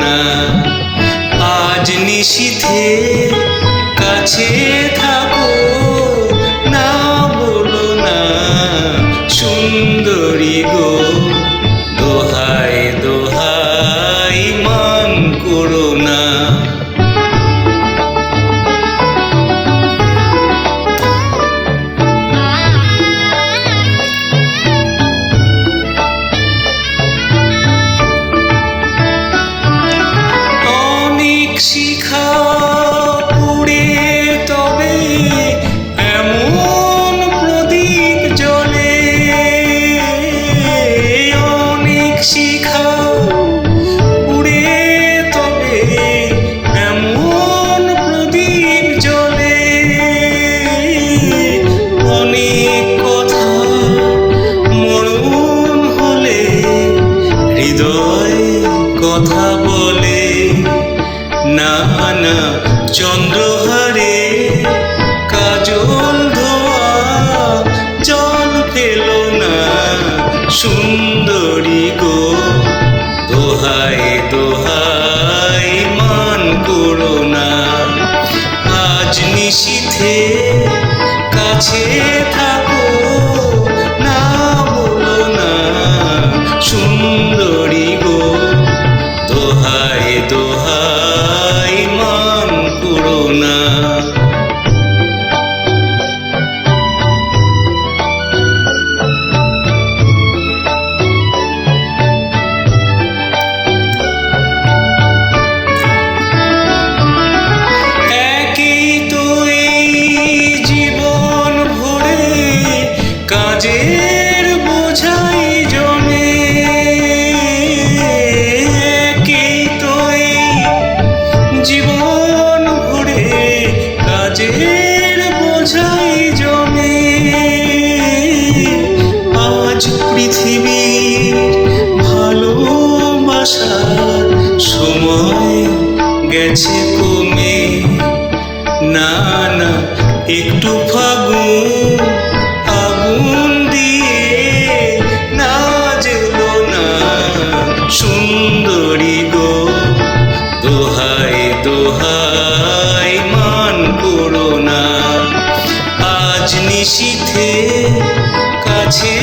না। আজ নিশীথে কাছে থাকো, না বলো না সুন্দরী গো। দোহাই দোহাই মান করো না। শিখা পুড়ে তবে এমন প্রদীপ জ্বলে। অনেক শিখা পুড়ে তবে এমন প্রদীপ জ্বলে। অনেক কথা মরণ হলে হৃদয় কথা বলে। না না চন্দ্রহারে কাজল ধোয়া জল ফেলো না সুন্দরী গো। দোহাই দোহাই মান করো না। আজ নিশীথে কাছে থাকো, না বলো না সুন্দরী গো। দোহাই দোহাই মান করো না। একই তো এই জীবন ভরে কাজের বোঝাই জমে। একই তো এই জীবন ভরে কাজের বোঝাই জমে। আজ পৃথিবীর ভালোবাসার সময় গেছে কমে। না না একটু ফাগুন আগুন দিয়ে না জ্বেলো না সুন্দরী গো। দোহাই দোহাই মান করো না। আজ নিশীথে কাছে